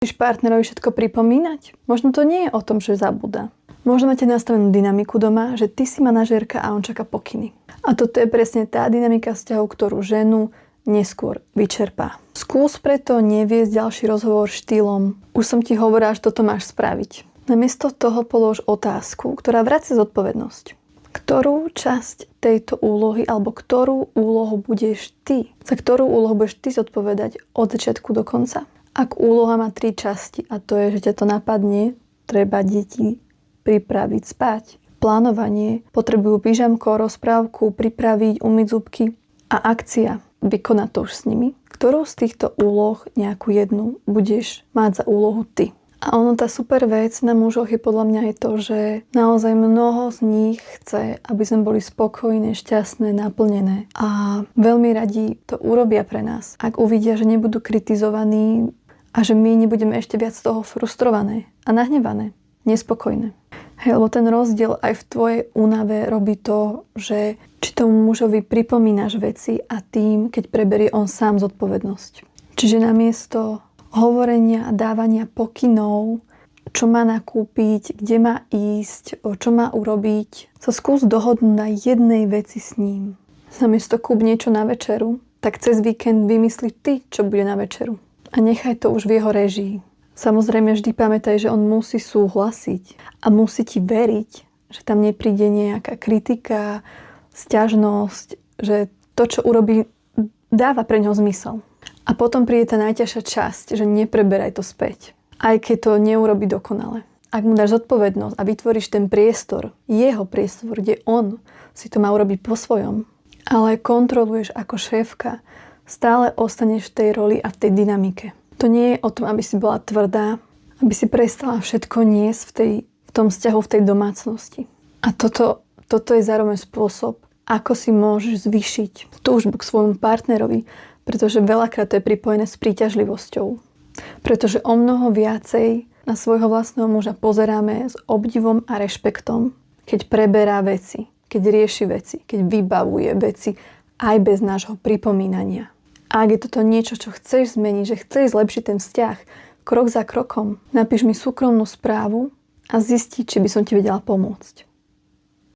Chceš partnerovi všetko pripomínať? Možno to nie je o tom, že zabúda. Možno máte nastavenú dynamiku doma, že ty si manažérka a on čaká pokyny. A toto je presne tá dynamika vzťahu, ktorú ženu neskôr vyčerpá. Skús preto neviesť ďalší rozhovor štýlom: už som ti hovorila, že toto máš spraviť. Namiesto toho polož otázku, ktorá vracia zodpovednosť. Ktorú časť tejto úlohy alebo ktorú úlohu budeš ty? Za ktorú úlohu budeš ty zodpovedať od začiatku do konca? Ak úloha má 3 časti a to je, že ťa to napadne, treba deti pripraviť spať. Plánovanie, potrebujú pyžamko, rozprávku, pripraviť, umyť zubky a akcia, vykonať to už s nimi. Ktorú z týchto úloh, nejakú jednu, budeš mať za úlohu ty? A ono, tá super vec na mužoch je podľa mňa je to, že naozaj mnoho z nich chce, aby sme boli spokojné, šťastné, naplnené. A veľmi radi to urobia pre nás. Ak uvidia, že nebudú kritizovaní a že my nebudeme ešte viac z toho frustrované a nahnevané, nespokojné. Hej, lebo ten rozdiel aj v tvojej únave robí to, že či tomu mužovi pripomínaš veci a tým, keď preberie on sám zodpovednosť. Čiže namiesto hovorenia a dávania pokynov, čo má nakúpiť, kde má ísť, čo má urobiť, sa skús dohodnúť na jednej veci s ním. Namiesto kúp niečo na večeru, tak cez víkend vymysli ty, čo bude na večeru. A nechaj to už v jeho réžii. Samozrejme vždy pamätaj, že on musí súhlasiť a musí ti veriť, že tam nepríde nejaká kritika, sťažnosť, že to, čo urobí, dáva pre ňoho zmysel. A potom príde tá najťažšia časť, že nepreberaj to späť. Aj keď to neurobi dokonale. Ak mu dáš zodpovednosť a vytvoríš ten priestor, jeho priestor, kde on si to má urobiť po svojom, ale kontroluješ ako šéfka, stále ostaneš v tej roli a v tej dynamike. To nie je o tom, aby si bola tvrdá, aby si prestala všetko niesť v tom vzťahu, v tej domácnosti. A toto je zároveň spôsob, ako si môžeš zvýšiť túžbu k svojmu partnerovi, pretože veľakrát to je pripojené s príťažlivosťou. Pretože o mnoho viacej na svojho vlastného muža pozeráme s obdivom a rešpektom, keď preberá veci, keď rieši veci, keď vybavuje veci aj bez nášho pripomínania. A ak je toto niečo, čo chceš zmeniť, že chceš zlepšiť ten vzťah, krok za krokom, napíš mi súkromnú správu a zistiť, či by som ti vedela pomôcť.